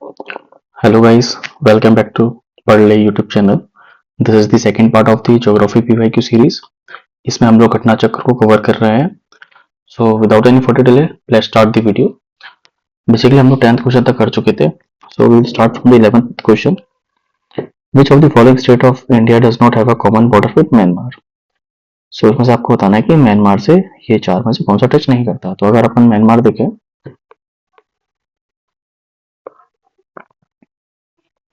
Hello guys, welcome back to पढ़ ले YouTube channel. This is the second part of the Geography PYQ series. इसमें हम लोग घटना चक्र को कवर कर रहे हैं. So without any further delay, let's start the video. Basically हम लोग 10th क्वेश्चन तक कर चुके थे. So we will start from the 11th question. Which of the following state of India does not have a common border with Myanmar? So इसमें से आपको बताना है कि म्यांमार से ये चार में से कौन सा टच नहीं करता. तो अगर अपन म्यांमार देखें,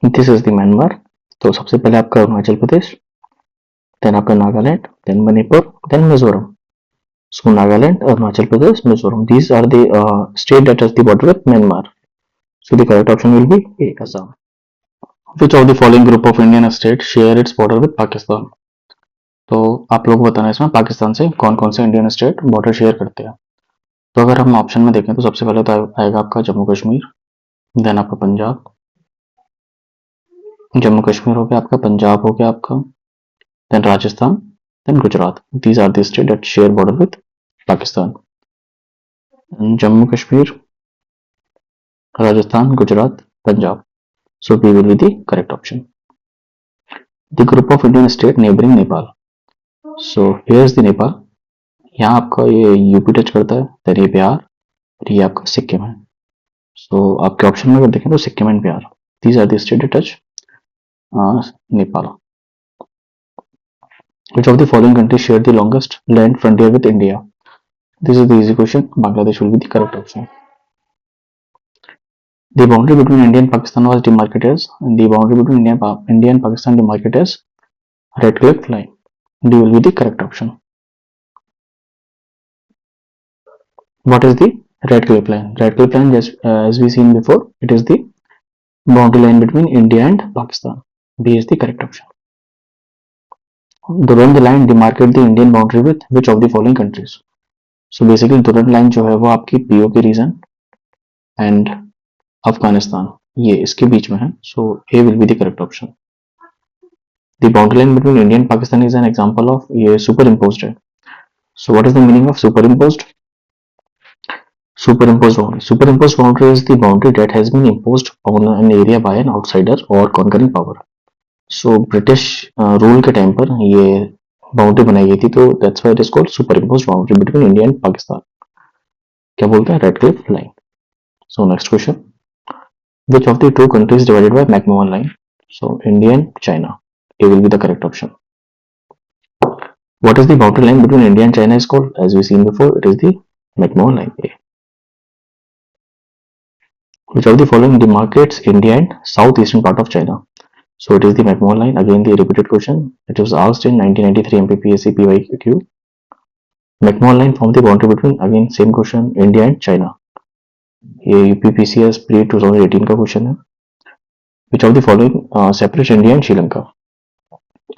दिस इज द म्यांमार. तो सबसे पहले आपका अरुणाचल प्रदेश, देन आपका Nagaland, then Manipur, then Mizoram. So Nagaland, Arunachal Pradesh, Mizoram. These are the state that has the border with Myanmar. So the correct option will be A, Assam. Which of the following group of Indian states share its border with Pakistan? तो आप लोग बताना इसमें पाकिस्तान से कौन कौन से Indian state border share करते हैं. तो अगर हम ऑप्शन में देखें तो सबसे पहले तो आएगा आपका जम्मू कश्मीर, देन आपका पंजाब, जम्मू कश्मीर हो गया आपका, पंजाब हो गया आपका, then Rajasthan, then Gujarat. These are the state that share border with Pakistan. Jammu Kashmir, Rajasthan, Gujarat, Punjab. So B will be the correct option. The group of Indian state neighboring Nepal. So here is the Nepal. यहाँ आपका ये यूपी टच करता है, then ये बिहार, और ये आपका सिक्किम है. So आपके ऑप्शन में अगर देखें तो Sikkim and Bihar, these are the state that touch Nepal. Which of the following countries share the longest land frontier with India? This is the easy question. Bangladesh will be the correct option. The boundary between India and Pakistan was demarcated as India and Pakistan demarcated as Red Cliff Line. D will be the correct option. What is the Red Cliff Line? Red Cliff Line, as we seen before, it is the boundary line between India and Pakistan. B is the correct option. Durand line demarcate the Indian boundary with which of the following countries? So basically Durand line जो है वो आपकी POK region and Afghanistan, ये इसके बीच में है. So A will be the correct option. The boundary line between India and Pakistan is an example of ये superimposed है. So what is the meaning of superimposed? Superimposed boundary. Superimposed boundary is the boundary that has been imposed on an area by an outsider or conquering power. So British rule के time पर ये boundary बनाई गई थी, तो that's why it is called superimposed boundary between India and Pakistan. क्या बोलते हैं? Red Cliff line. So next question. Which of the two countries divided by McMahon line? So India and China. A will be the correct option. What is the boundary line between India and China is called? As we seen before, it is the McMahon line. A. Which of the following demarcates India and southeastern part of China? So it is the McMahon line. Again, the repeated question. It was asked in 1993 MPPSC PYQ. McMahon line form the boundary between, again same question, India and China. ये UPPCS pre 2018 का question है. विच of the following separate India and Sri Lanka?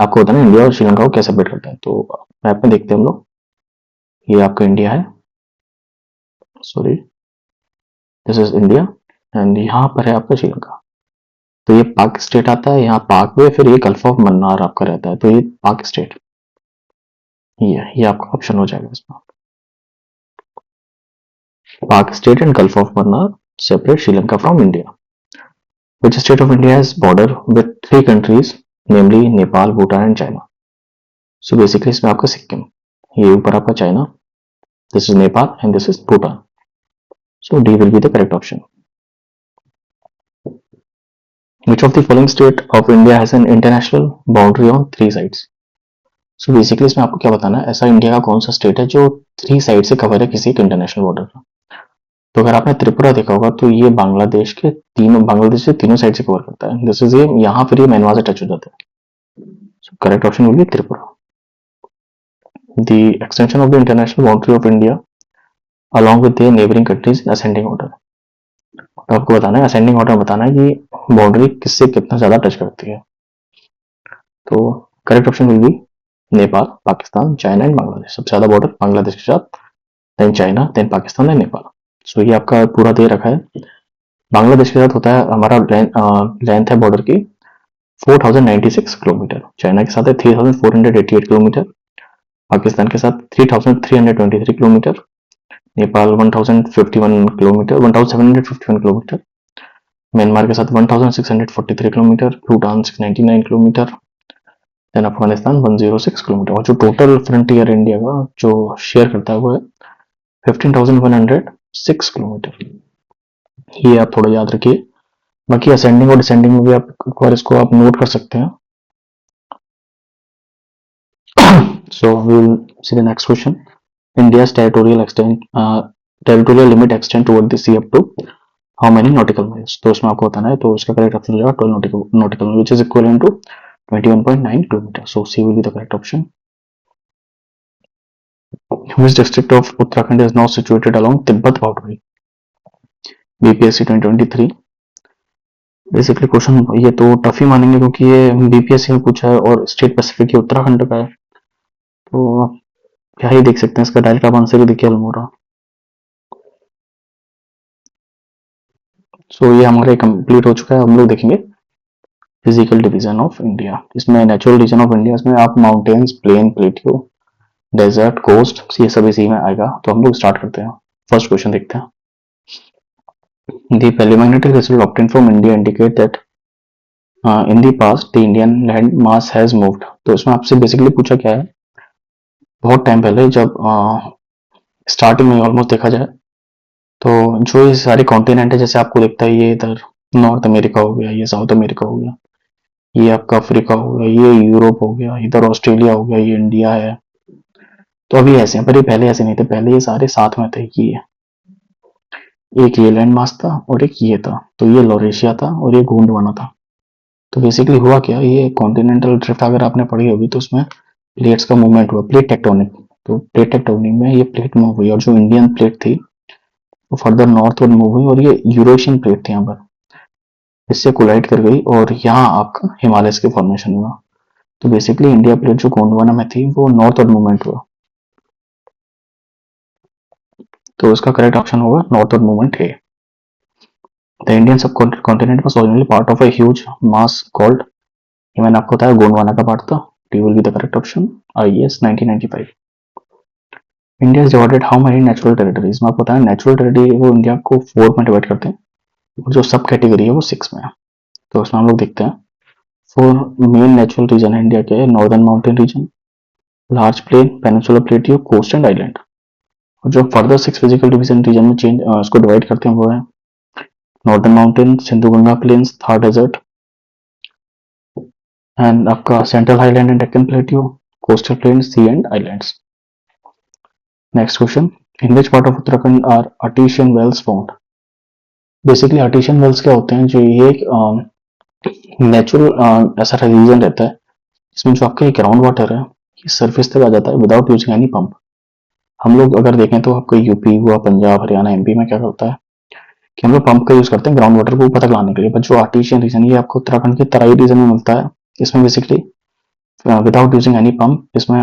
आपको बताना है India और श्रीलंका को क्या separate करता है. तो मैप में देखते हैं हम लोग. ये आपका इंडिया है, sorry this is India, and यहाँ पर है आपका श्रीलंका. तो ये पाक स्टेट आता है, यहाँ पाक में, फिर ये गल्फ ऑफ मन्नार आपका रहता है, तो ये पाक स्टेट, ये आपका ऑप्शन हो जाएगा इसमें. Pak state and Gulf of Mannar separate Sri Lanka from India. Which state of India has border with three countries, namely Nepal, Bhutan and China? So basically इसमें आपका सिक्किम, ये ऊपर आपका China, this is Nepal and this is Bhutan. So D will be the correct option. Which of the following state of India has an international boundary on three sides? So basically इसमें आपको क्या बताना है, ऐसा India का कौन सा state है जो थ्री साइड से कवर है किसी एक इंटरनेशनल बॉर्डर का. तो अगर आपने त्रिपुरा देखा होगा तो ये बांग्लादेश से तीनों साइड से कवर करता है. दिस इज ये यहाँ फिर ये म्यांमार से टच हो जाता है. So correct option will B Tripura. The extension of the international boundary of India along with their neighbouring countries in ascending order. तो आपको बताना है असेंडिंग ऑर्डर में बताना है कि बाउंड्री किससे कितना ज्यादा टच करती है. तो correct option will be Nepal, Pakistan, China and Bangladesh. सबसे ज्यादा बॉर्डर बांग्लादेश के साथ, then China, then Pakistan, then Nepal. So ये आपका पूरा दे रखा है. बांग्लादेश के साथ होता है हमारा लेंथ है बॉर्डर की 4096 किलोमीटर, चाइना के साथ है 3488 किलोमीटर, पाकिस्तान के साथ 3323 kilometre, Nepal 1051 kilometre, 1751 kilometre, Myanmar के साथ 1643 kilometre, Bhutan 699 kilometre, then Afghanistan 106 kilometre. और जो टोटल फ्रंटियर इंडिया का जो शेयर करता है वो है 15,106 किलोमीटर। ये आप थोड़ा याद रखिए। बाकी असेंडिंग और डिसेंडिंग में भी आप एक बार इसको आप नोट कर सकते हैं। So we will see the next question. India's territorial limit extend toward the sea up to how many nautical miles? तो उसमें आपको बताना है, तो इसका करेक्ट ऑप्शन हो जाएगा 12 nautical mile, which is equivalent to 21.9 kilometer. So C will be the correct option. Which district of Uttarakhand is now situated along Tibet boundary? BPSC 2023. Basically question ये तो टफ ही मानेंगे क्योंकि ये बीपीएससी में पूछा है और स्टेट स्पेसिफिक उत्तराखंड का है, तो क्या ही देख सकते हैं, इसका डायरेक्ट आप आंसर ही देखिए अल्मोड़ा। सो ये हमारा कंप्लीट हो चुका है। हम लोग देखेंगे फिजिकल डिवीजन ऑफ इंडिया। इसमें नेचुरल रीजन ऑफ इंडिया, इसमें आप mountains, plain, plateau, desert, coast, ये सब इसी में आएगा। तो हम लोग स्टार्ट करते हैं। फर्स्ट क्वेश्चन देखते हैं। The preliminary result obtained from India indicate that in the past the Indian land mass has moved। तो इसमें आपसे बेसिकली पूछा क्या है, बहुत टाइम पहले जब स्टार्टिंग में ऑलमोस्ट देखा जाए तो जो ये सारे कॉन्टिनेंट है, जैसे आपको दिखता है ये इधर नॉर्थ अमेरिका हो गया, ये साउथ अमेरिका हो गया, ये आपका अफ्रीका हो गया, ये यूरोप हो गया, इधर ऑस्ट्रेलिया हो गया, ये इंडिया है। तो अभी ऐसे हैं, पर ये पहले ऐसे नहीं थे, पहले ये सारे साथ में थे। ये एक ये लैंड मास था और एक ये था, तो ये लॉरेशिया था और ये गोंडवाना था। तो बेसिकली हुआ क्या, ये कॉन्टिनेंटल ड्रिफ्ट अगर आपने पढ़ी होगी तो उसमें प्लेट्स का मूवमेंट हुआ, प्लेट टेक्टोनिक। तो प्लेट टेक्टोनिक में ये प्लेट मूव हुई और जो इंडियन प्लेट थी वो फर्दर नॉर्थवर्ड मूव हुई और ये यूरोशियन प्लेट थी यहाँ पर, इससे कोलाइड कर गई और यहाँ आपका हिमालय के फॉर्मेशन हुआ। तो बेसिकली इंडिया प्लेट जो गोंडवाना में थी वो नॉर्थवर्ड मूवमेंट हुआ, तो इसका करेक्ट ऑप्शन होगा northward movement A. The Indian subcontinent was originally part of a huge mass called, ये मैंने आपको बताया गोंडवाना का पार्ट था। D will be the correct option, IES 1995। India is divided how many natural territories, मैं आपको बताया नेचुरल टेरिटरी वो इंडिया को 4 में डिवाइड करते हैं और जो सब कैटेगरी है वो 6 में है। तो उसमें हम लोग देखते हैं 4 मेन नेचुरल रीजन है इंडिया के, northern mountain region, large plain, peninsular plateau, coast and island. और जो फर्दर 6 फिजिकल डिवीजन रीजन में चेंज उसको डिवाइड करते हैं वो है northern mountain, Sindhu Ganga plains, Thar desert, and आपका central highland and Deccan plateau, coastal plain, sea and islands. Next question, in which part of Uttarakhand are artesian wells found? Basically artesian wells क्या होते हैं, जो ये नेचुरल ऐसा रीजन रहता है इसमें जो आपका ग्राउंड वाटर है ये सरफेस तक आ जाता है विदाउट यूजिंग एनी पंप। हम लोग अगर देखें तो आपका यूपी हुआ, पंजाब, हरियाणा, एमपी में क्या करता है कि हम लोग पंप का यूज करते हैं ग्राउंड वाटर को ऊपर तक लाने के लिए, बट जो आर्टिशियन रीजन ये आपको उत्तराखंड के तराई रीजन में मिलता है। इसमें basically without using any pump, इसमें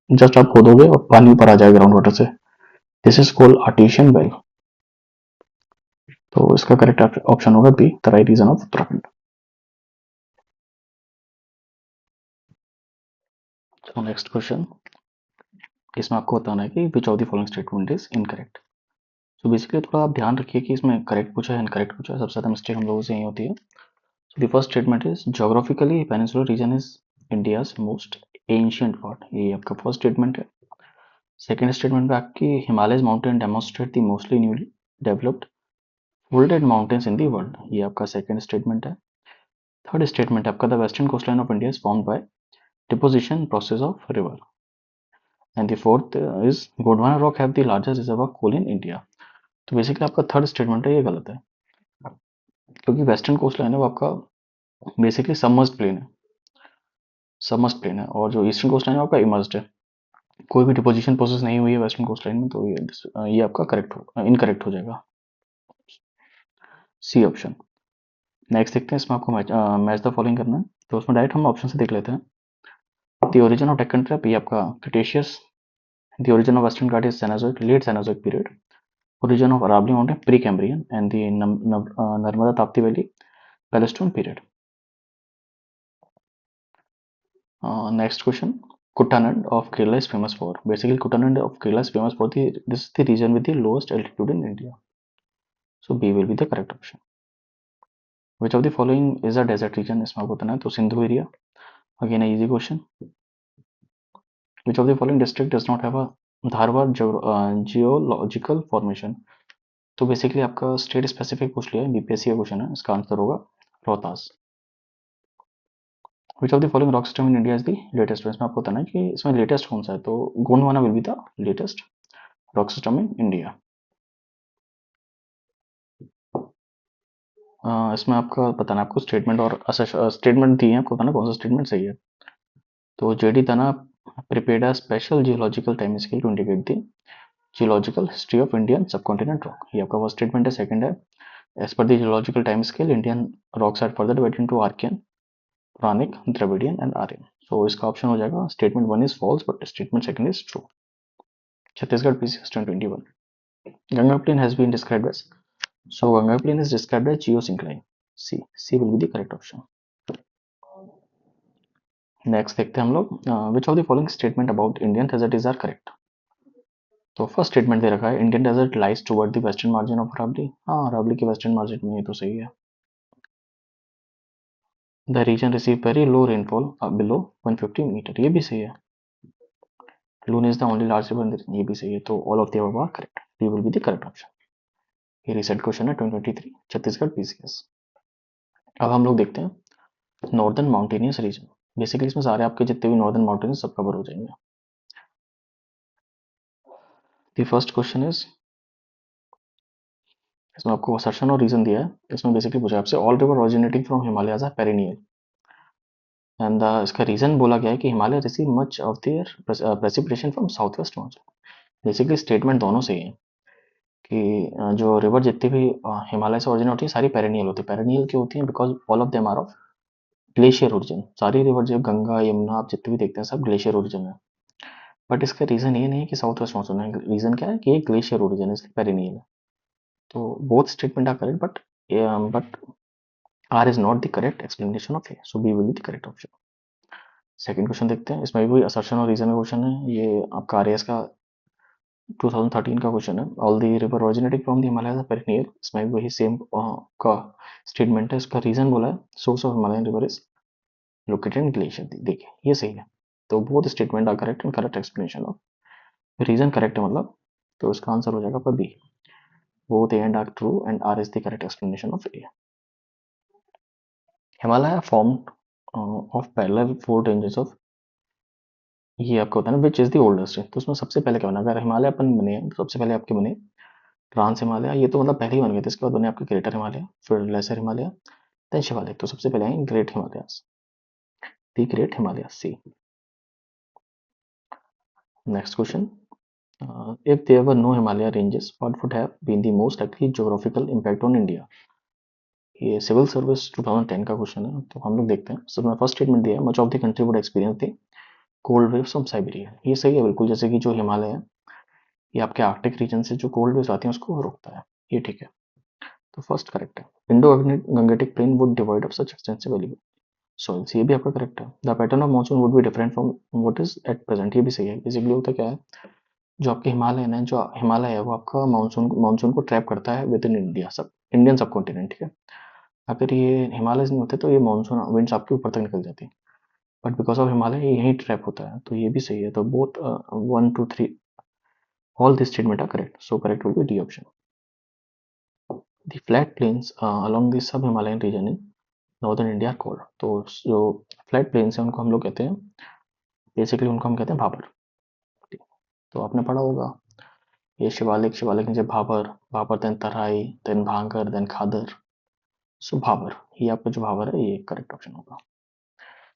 जस्ट आप खोदोगे और पानी ऊपर आ जाएगा ग्राउंड वाटर से। This is called artesian well. तो इसका करेक्ट ऑप्शन होगा B, Terai region of Uttarakhand. तो नेक्स्ट क्वेश्चन, इसमें आपको बताना है कि which of the following statement is incorrect. So basically थोड़ा आप ध्यान रखिए कि इसमें करेक्ट पूछा है इनकरेक्ट पूछा है, सबसे ज्यादा मिस्टेक हम लोगों से यही होती है। So the first statement is geographically peninsular region is India's most ancient part, ये आपका फर्स्ट स्टेटमेंट है। सेकेंड स्टेटमेंट में आपकी Himalayas mountain demonstrate the mostly newly developed folded mountains in the world, ये आपका सेकेंड स्टेटमेंट है। थर्ड स्टेटमेंट आपका the western coast line of India is formed by deposition process of river, and the fourth is Gondwana rock have the largest reserve of coal in India. तो basically आपका third statement है ये गलत है, क्योंकि western coast line है वो आपका बेसिकली सबमर्ज्ड प्लेन है, सबमर्ज्ड प्लेन है, और जो ईस्टर्न कोस्ट लाइन है आपका इमर्ज्ड है। कोई भी डिपोजिशन प्रोसेस नहीं हुई है वेस्टर्न कोस्ट लाइन में, तो ये आपका करेक्ट हो इनकरेक्ट हो जाएगा, सी ऑप्शन। नेक्स्ट देखते हैं, इसमें आपको मैच द फॉलोइंग करना है, तो उसमें डायरेक्ट हम ऑप्शन से देख लेते हैं। The origin of Deccan trap, ये आपका Cretaceous. The origin of Western Ghat is Cenozoic, late Cenozoic period. Origin of Aravalli mountain pre Cambrian, and the Narmada Tapti valley Pleistocene period. Next question, Kuttaland of Kerala is famous for, basically Kuttaland of Kerala is famous for this is the region with the lowest altitude in India, so B will be the correct option. Which of the following is a desert region, इसमें आपको बताना है, तो Sindhu area, again easy question. Which of the following district does not have a Dharwar geological formation, तो basically आपका state specific पूछ लिया है, बीपीएससी का क्वेश्चन है, इसका आंसर होगा रोहतास। विच of the following rock system in India is the latest, इसमें आपको बताना है कि इसमें लेटेस्ट कौन सा है, तो Gondwana will be the latest rock system in India. इसमें आपका बताना है, आपको स्टेटमेंट और स्टेटमेंट दिए हैं, आपको बताना कौन सा स्टेटमेंट सही है। तो जेडी तना prepared a special geological time scale to indicate the geological history of Indian subcontinent rock, ये आपका फर्स्ट स्टेटमेंट है। सेकंड है, as per the geological time scale Indian rocks are further divided into Archaean, Puranic, Dravidian and Aryan. So इसका option हो जाएगा statement one is false but statement second is true. Chhattisgarh PCS 2021, Ganga plain has been described as, so Ganga plain is described as geosyncline, C will be the correct option। Next देखते हैं हम लोग, which of the following statement about Indian desert is are correct. तो first statement दे रखा है, Indian desert lies toward the western margin of Aravalli, हाँ अरावली के वेस्टर्न मार्जिन में, ये तो सही है। The region receive very low rainfall below 150 metre, ये भी सही है। Luni is the only large river, ये भी सही है। तो all of the above are correct, D will be the correct option. ये रिसेंट क्वेश्चन है 2023 छत्तीसगढ़ पीसीएस। अब हम लोग देखते हैं नॉर्दर्न माउंटेनियस रीजन, बेसिकली इसमें सारे आपके जितने भी नॉर्दर्न माउंटेन्स सब कवर हो जाएंगे। द फर्स्ट क्वेश्चन इज, इसमें आपको असर्शन और रीजन दिया है, इसमें बेसिकली पूछा आपसे all river originating from Himalayas are perennial, and इसका रीजन बोला गया है कि Himalaya receive much of their precipitation from south west monsoon. Basically statement दोनों सही है कि जो रिवर जितनी भी हिमालय से ओरिजिन होती है सारी पेरिनियल होती है। पेरिनियल क्यों होती है, because all of them are of glacier origin. सारी रिवर जो गंगा यमुना आप जितने भी देखते हैं सब ग्लेशियर ओरिजिन है। बट इसका रीजन ये नहीं है कि साउथ वेस्ट मानसून है, रीजन क्या है कि ये ग्लेशियर ओरिजिन है, इसलिए पेरिनियल है। तो both statement are correct, but R is not the correct explanation of A, so B will be the correct option. Second question देखते हैं, इसमें भी असर्शन और रीजन का क्वेश्चन है, ये आपका आरएएस का 2013 का क्वेश्चन है। All the river originating from the Himalaya perennial, इसमें भी वही सेम का स्टेटमेंट है। इसका रीजन बोला है source of Himalayan river is located in glacier, देखिए ये सही है। तो both statement are correct and correct explanation of reason correct है मतलब, तो इसका आंसर हो जाएगा पर B, both A and R true and R is the correct explanation of A. Himalaya formed of parallel four ranges of, ये आपको होता है ना विच इज द ओल्डेस्ट, तो उसमें सबसे पहले क्या बना, अगर हिमालय अपन बने तो सबसे पहले आपके बने ट्रांस हिमालय, ये तो मतलब पहले ही बन गए थे। इसके बाद बने आपके ग्रेटर हिमालय, फिर लेसर हिमालय, देन शिवालिक। तो सबसे पहले आए great Himalayas, the great Himalaya C. Next question, if there were no Himalaya ranges, what would have been the most likely geographical impact on India? ये सिविल सर्विस 2010 का क्वेश्चन है, तो हम लोग देखते हैं। सब में फर्स्ट स्टेटमेंट दिया है, much of the country would experience the cold waves from Siberia, ये सही है बिल्कुल, जैसे कि जो हिमालय है ये आपके आर्कटिक रीजन से जो कोल्ड वेव्स आती हैं उसको रोकता है, ये ठीक है। तो फर्स्ट करेक्ट है। Indo Gangetic plain would divide of such extensive elevated soils, ये भी आपका करेक्ट है। The pattern of monsoon would be different from what is at present, ये भी सही है। बेसिकली होता क्या है, जो आपके हिमालय है, जो हिमालय है वो आपका मानसून को ट्रैप करता है विद इन इंडिया, सब इंडियन सब कॉन्टिनेंट, ठीक है। अगर ये हिमालय नहीं होते तो ये मानसून विंड्स आपके ऊपर तक निकल जाती, बट बिकॉज ऑफ हिमालय ये यहीं ट्रैप होता है, तो ये भी सही है। तो बोथ 1 2 3 all this statement are correct, so correct will be D option. The flat plains along the sub Himalayan region in northern India are called, तो जो फ्लैट प्लेन्स हैं उनको हम लोग कहते हैं, बेसिकली उनको हम कहते हैं भाबर। तो आपने पढ़ा होगा ये शिवालिक, शिवालिक नीचे Bhabar, Bhabar then Terai, then Bhangar, then Khadar, so Bhabar, ये आपका जो भाबर है ये करेक्ट ऑप्शन होगा।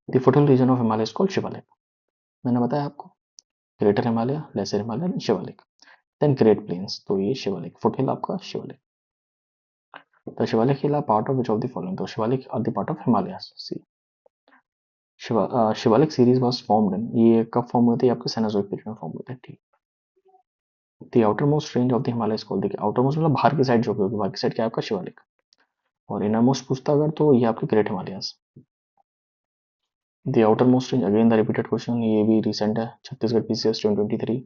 The foothill region of Himalaya is called Shivalik, मैंने बताया आपको, Greater Himalaya, Lesser Himalaya, Shivalik, then Great Plains, तो ये शिवालिक, फुटहिल आपका शिवालिक। तो Shivalik hill are part of which of the following, तो Shivalik are the part of Himalayas, C. Shivalik series was formed in, ये कब फॉर्म हुए थे, आपके सेनोजोइक पीरियड में फॉर्म हुए थे, ठीक। The outer most range of the Himalaya is called, देखिए आउटर मोस्ट मतलब बाहर की साइड जो भी होगी, बाहर की साइड क्या है आपका शिवालिक, और इनर मोस्ट पूछता अगर तो ये आपके great Himalayas. The outer most range, again the repeated question, ये भी रिसेंट है, छत्तीसगढ़ पीसीएस 2023,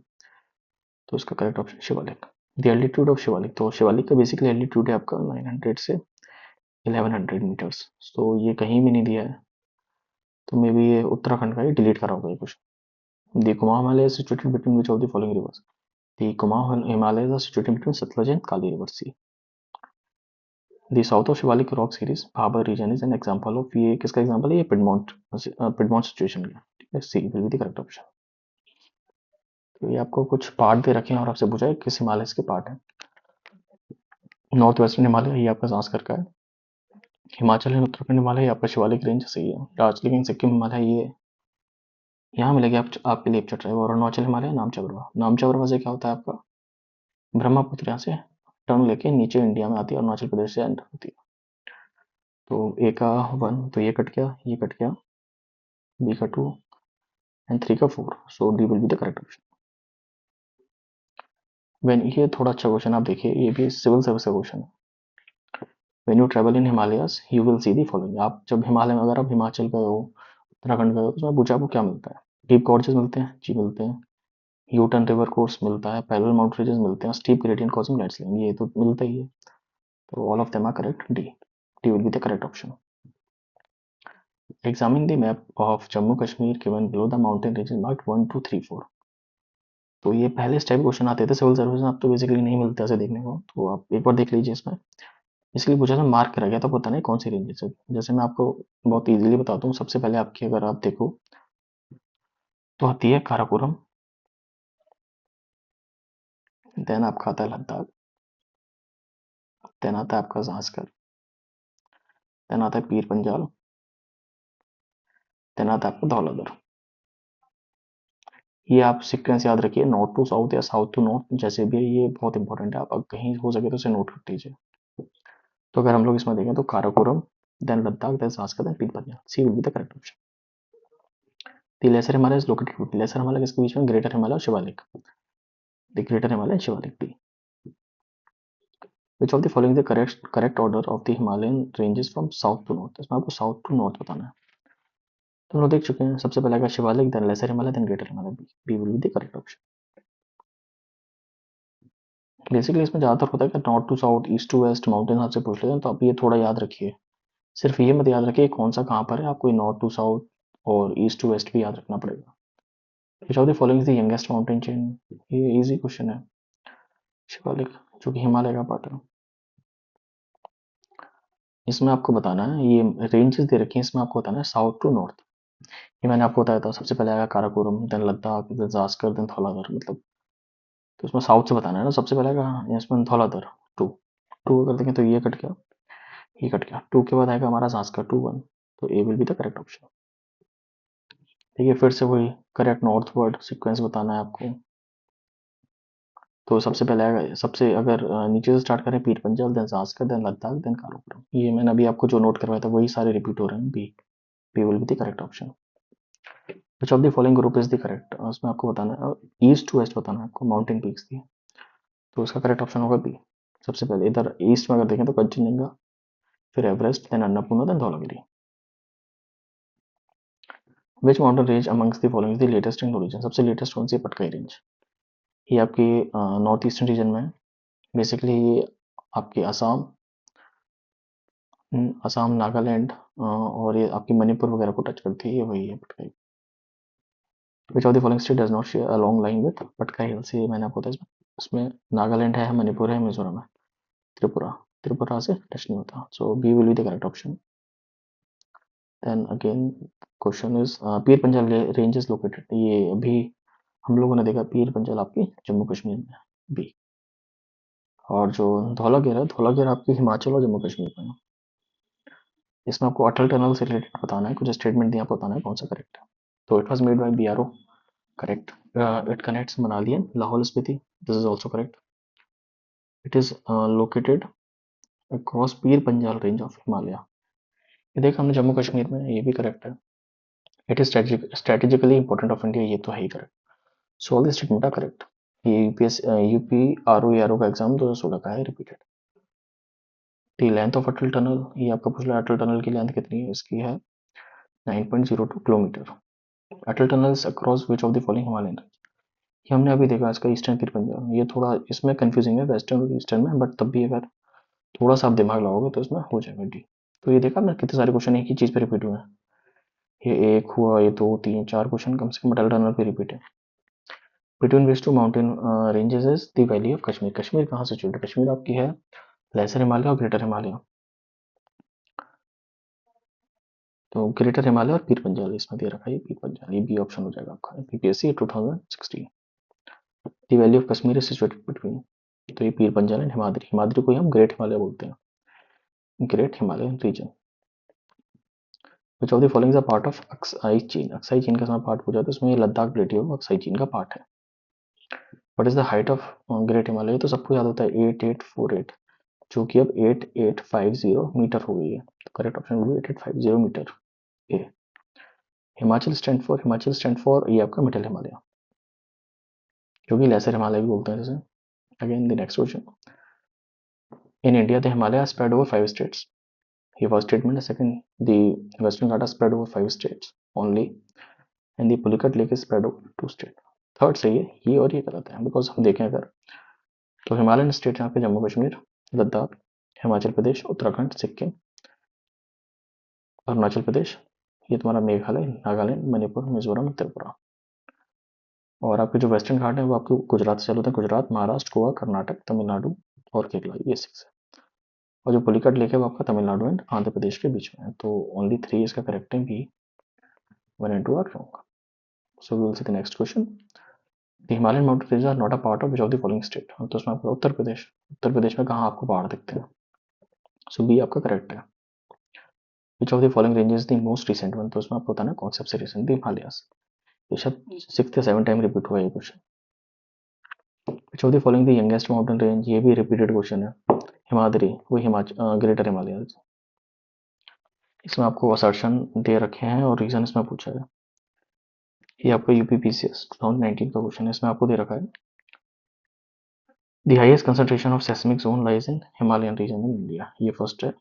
तो इसका correct option Shivalik. The altitude of Shivalik, तो शिवालिक का बेसिकली एल्टीट्यूड है आपका 900 से 1100 मीटर्स। तो ये कहीं भी नहीं दिया है, तो मे बी ये उत्तराखंड का ही डिलीट करा होगा ये question. The Kumaon Himalaya situated between which of the following rivers? The Kumaon Himalaya are situated between Sutlej and Kali river C. The south of Shivalik rock series Bhabar region is an example of, ये किसका एग्जांपल है? ये पिडमोंट पिडमोंट सिचुएशन का, ठीक है, C will be the correct option. तो ये आपको कुछ पार्ट दे रखे हैं और आपसे पूछा है किस हिमालय के पार्ट है। नॉर्थ वेस्टर्न हिमालय ये आपका सांस्कर का है, हिमाचल एंड उत्तराखंड हिमालय आपका शिवालिक रेंज सही है, दार्जिलिंग एंड सिक्किम हिमालय ये यहाँ मिलेगी आपके लिए चट रहे, और अरुणाचल हिमालय नामचा बर्वा। नामचा बर्वा से क्या होता है आपका? ब्रह्मपुत्र यहाँ से टर्न लेके नीचे इंडिया में आती है, अरुणाचल प्रदेश से एंटर होती है। तो ए का 1, तो ये कट गया, ये कट गया, बी का 2 एंड 3 का 4, so D will be the correct option. When, ये थोड़ा अच्छा क्वेश्चन आप देखिए, ये भी सिविल सर्विस का क्वेश्चन है। When you travel in Himalayas you will see the following. आप जब हिमालय में, अगर आप हिमाचल गए हो, उत्तराखंड गए हो, तो उसमें पूछा आपको क्या मिलता है? डीप गॉर्जेस मिलते हैं जी, मिलते हैं। यूटर्न रिवर कोर्स मिलता है, पैरेलल माउंट रेंजेस मिलते हैं, स्टीप ग्रेडियंट कॉजिंग लैंडस्लाइड, ये तो मिलता ही है। तो all of them are correct, D D will be the correct option. Examine the map of Jammu Kashmir given below the mountain ranges marked 1 2 3 4। तो ये पहले इस टाइप क्वेश्चन आते थे सिविल सर्विस में, अब तो बेसिकली नहीं मिलते ऐसे देखने को, तो आप एक बार देख लीजिए इसमें। इसलिए पूछा था, मार्क करा गया था, पता नहीं कौन सी रेंजेस है। जैसे मैं आपको बहुत इजीली बताता हूँ, सबसे पहले आपकी अगर आप देखो तो आती है काराकोरम, देन आपका आता है लद्दाख, देन आता है आपका जास्कर, देन आता है पीर पंजाल, देन आता है आपका धौलाधर। ये आप सीक्वेंस याद रखिए, नॉर्थ टू साउथ या साउथ टू नॉर्थ, जैसे भी है, ये बहुत इंपॉर्टेंट है, आप अगर कहीं हो सके तो इसे नोट कर लीजिए। तो अगर हम लोग इसमें देखें तो Karakoram, then Ladakh, then Zanskar, then Pir Panjal, C will be the correct option. The Lesser Himalaya is located, Lesser Himalaya किसके बीच में? ग्रेटर हिमालय और Shivalik, the Greater Himalaya and Shivalik, D. Which of the following the correct order of the Himalayan ranges from south to north? इसमें आपको south to north बताना है। तो हम लोग देख चुके हैं, सबसे पहले आएगा Shivalik, then lesser Himalaya, then greater Himalaya, B B will be the correct option. Basically इसमें ज़्यादातर होता है कि north to south, east to west, mountain आपसे पूछ लेते हैं, तो आप ये थोड़ा याद रखिए। सिर्फ ये मत याद रखिए कौन सा कहाँ पर है, आपको नॉर्थ टू साउथ और ईस्ट टू वेस्ट भी याद रखना पड़ेगा। विच of the following is the youngest mountain chain? ये इजी क्वेश्चन है, शिवालिक, जो कि हिमालय का पार्ट है। इसमें आपको बताना है, ये रेंजेस दे रखी हैं, इसमें आपको बताना है साउथ टू नॉर्थ। ये मैंने आपको बताया था, सबसे पहले आएगा Karakoram, then Ladakh, then Zanskar, then Dhauladhar, मतलब तो इसमें साउथ से बताना है ना। सबसे पहले आएगा इसमें धौलाधर, टू, टू अगर देखें तो ये कट गया, ये कट गया, टू के बाद आएगा हमारा जास्कर, 2 1, तो A will be the correct option. देखिए फिर से वही करेक्ट नॉर्थवर्ड सीक्वेंस बताना है आपको। तो सबसे पहले आएगा, सबसे अगर नीचे से स्टार्ट करें, Pir Panjal, then Zanskar, then Ladakh, then Karakoram, ये मैंने अभी आपको जो नोट करवाया था वही सारे रिपीट हो रहे हैं, B B will be the correct option. Which of the following group is the correct? उसमें आपको बताना है, ईस्ट टू वेस्ट बताना है आपको, माउंटेन पीक्स की, तो उसका करेक्ट ऑप्शन होगा बी। सबसे पहले इधर ईस्ट में अगर देखें तो कंचनजंगा, फिर Everest, then Annapurna, then Dhaulagiri. Which mountain range amongst the following the latest in origin? सबसे लेटेस्ट कौन सी है? पटकाई रेंज, ये आपकी नॉर्थ ईस्टर्न रीजन में है। बेसिकली ये आपकी असम, असम, नागालैंड और ये आपकी मणिपुर वगैरह को टच करती है, ये वही है पटकाई। विच of the following state does not share a long line with Patkai hills? ये मैंने आपको बताया, इसमें नागालैंड है, मणिपुर है, मिजोरम है, त्रिपुरा, त्रिपुरा से टच नहीं होता, so B will be the correct option. Then again question is Pir Panjal range is located, ये अभी हम लोगों ने देखा पीर पंजाल आपकी जम्मू कश्मीर में है, बी। और जो धौलागिर है, धौलागिर आपकी हिमाचल और जम्मू कश्मीर में है। इसमें आपको अटल टनल से रिलेटेड बताना है, कुछ स्टेटमेंट दिया, आपको बताना है कौन सा करेक्ट है। तो it was made by BRO, correct. It connects Manali and Lahaul Spiti, this is also correct. It is located across Pir Panjal range of Himalaya, ये देखा हमने जम्मू कश्मीर में, ये भी करेक्ट है। It is strategically important of India, ये तो है ही correct. So all the statement are correct. ये यूपीएस यूपी RO का एग्जाम 2016 का है, repeated. The length of Atal tunnel, ये आपका पूछ रहा है अटल टनल की लेंथ कितनी है, इसकी है 9.02 kilometre. Atal tunnels across which of the following Himalayan range? ये हमने अभी देखा, इसका ईस्टर्न पीर पंजाल, ये थोड़ा इसमें कंफ्यूजिंग है वेस्टर्न और ईस्टर्न में, बट तब भी अगर थोड़ा सा आप दिमाग लगाओगे तो इसमें हो जाएगा डी। तो ये देखा ना कितने सारे क्वेश्चन एक ही चीज़ पे रिपीट हुए हैं। ये एक हुआ, ये दो तीन चार क्वेश्चन कम से कम अटल टनल पे रिपीट है। Between which two mountain ranges is the valley of Kashmir. Kashmir कहाँ से चल रही है? कश्मीर आपकी है लेसर हिमालय और ग्रेटर हिमालय। तो ग्रेटर हिमालय और पीर पंजाल इसमें दे रखा है, पीर पंजाल, ये बी ऑप्शन हो जाएगा आपका। BPSC 2016। The valley of Kashmir is situated between, तो ये पीर पंजाल एंड हिमाद्री। हिमाद्री को ही हम ग्रेट हिमालय बोलते हैं, great Himalayan region. Which of the following is a part of Aksai Chin. Aksai Chin का पार्ट हो जाता है, उसमें ये लद्दाख प्लेटियो अक्साई चीन का पार्ट है। What is the height of great Himalaya? तो सबको याद होता है 8848, जो कि अब 8850 मीटर हो गई है। तो करेक्ट ऑप्शन होगी 8850 metre A. Himachal stand for ये आपका मिडिल हिमालय, जो कि लेसर हिमालय भी बोलते हैं जैसे। Again the next question, in India the Himalaya spread over 5 states. ये फर्स्ट स्टेटमेंट है। Second, the Western Ghat spread over 5 states only and the Pulicat lake spread over 2 state. Third सही है, ये और ये गलत है, बिकॉज हम देखें अगर तो हिमालयन स्टेट यहाँ पे जम्मू कश्मीर, लद्दाख, हिमाचल प्रदेश, उत्तराखंड, सिक्किम, अरुणाचल प्रदेश, ये तुम्हारा मेघालय, नागालैंड, मणिपुर, मिजोरम, त्रिपुरा। और आपके जो वेस्टर्न घाट है वो आपके गुजरात से चालू होते हैं, गुजरात, महाराष्ट्र, गोवा, कर्नाटक, तमिलनाडु और केरला, ये 6 है। और जो पुलिकट लेक है वो आपका तमिलनाडु एंड आंध्र प्रदेश के बीच में है। तो ओनली 3 इसका करेक्ट है, B 1 and 2 are wrong. So we will see the next question, the Himalayan mountain range are not a part of which of the following state. तो उसमें आपका उत्तर प्रदेश, उत्तर प्रदेश में कहाँ आपको पहाड़ दिखते हैं? सो बी आपका करेक्ट है। विच of the following range is the most recent one. तो उसमें आपको बताना कौन सबसे रिसेंट, द हिमालयस। ये शायद 6th या 7th टाइम रिपीट हुआ है ये question. Which of the following the youngest mountain range, ये भी रिपीटेड क्वेश्चन है। हिमाद्री, वो हिमाचल ग्रेटर हिमालय। इसमें आपको असर्शन दे रखे हैं और रीजन इसमें पूछा है। ये आपका यूपीपीसीएस 2019 का क्वेश्चन है। इसमें आपको दे रखा है the highest concentration of seismic zone lies in Himalayan region in India, ये फर्स्ट है।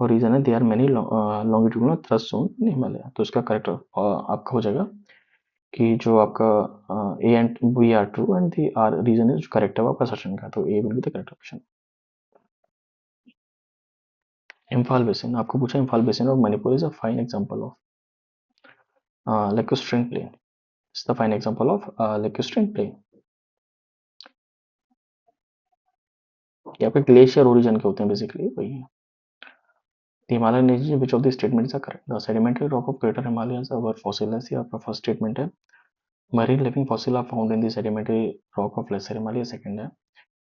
और रीजन है there are many longitudinal thrust zone in Himalaya. तो इसका करेक्ट आपका हो जाएगा कि जो आपका A and B are true and the R reason is correct है वो आपका सेशन का। तो A will be the correct option. Imphal basin आपको पूछा, Imphal basin of Manipur is a fine example of lacustrine plain. Is the fine example of lacustrine plain. ये आपके glacier origin के होते हैं बेसिकली, वही है। The Himalayan range, which of the statements are correct? The sedimentary rock of Greater Himalayas were fossilized, ये आपका first statement है। Marine living fossil are found in the sedimentary rock of Lesser Himalaya, second है।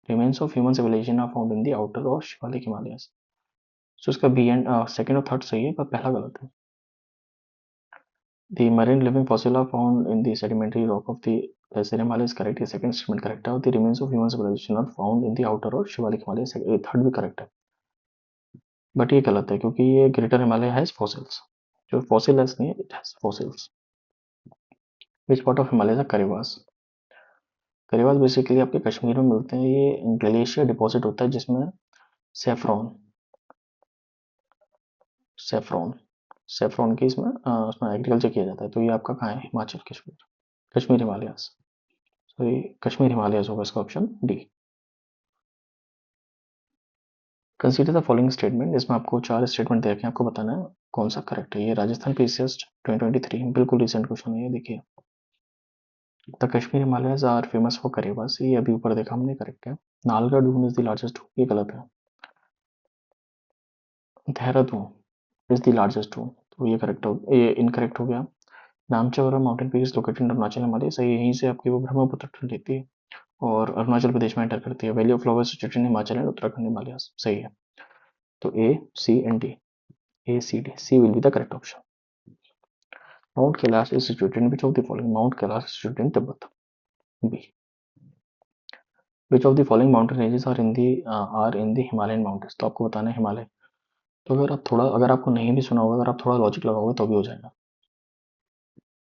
Remains of human civilization are found in the outer और Shivalik Himalayas. So इसका B and second और third सही है, पर पहला गलत है। The marine living fossil are found in the sedimentary rock of the Lesser Himalayas, correct, ये सेकंड स्टेटमेंट करेक्ट है। और the remains of human civilization are found in the outer और शिवालिक हिमालयस, थर्ड भी करेक्ट है। But ये गलत है क्योंकि ये ग्रेटर हिमालय हैज फॉसिल्स, जो फॉसिलस नहीं है, it has fossils. Which part of Himalaya Karewas. Karewas basically आपके कश्मीर में मिलते हैं। ये ग्लेशियर डिपॉजिट होता है जिसमें सेफ्रॉन सेफ्रॉन सेफ्रॉन की इसमें उसमें एग्रीकल्चर किया जाता है। तो ये आपका कहाँ है? हिमाचल, कश्मीर, कश्मीर हिमालयस। तो ये कश्मीर हिमालयस होगा इसका option D. Consider the following statement, इसमें आपको 4 स्टेटमेंट दे रखे हैं, आपको बताना है कौन सा करेक्ट है। ये राजस्थान पीसीएस 2023 बिल्कुल रिसेंट क्वेश्चन है, ये देखिए। The Kashmir Himalayas are famous for Karewas, ये अभी ऊपर देखा हमने, करेक्ट है। Nalagarh Doon is the largest, ये गलत है। Dehradun is the largest Doon, तो ये करेक्ट हो, ये इनकरेक्ट हो गया। Namchaura mountain peak is located in Arunachal Himalaya, सही, यहीं से आपकी वो ब्रह्मपुत्र लेती है और अरुणाचल प्रदेश में एंटर करती है। Valley of Flowers situated in Himachal and Uttarakhand Himalaya, सही है। तो A C and D, A C D, C will be the correct option. Mount Kailash is situated in which of the following. Mount Kailash is situated in Tibet, B. Which of the following mountain ranges are in the Himalayan mountains. तो आपको बताना है हिमालय। तो अगर आपको नहीं भी सुना होगा, अगर आप थोड़ा लॉजिक लगाओगे तो भी हो जाएगा।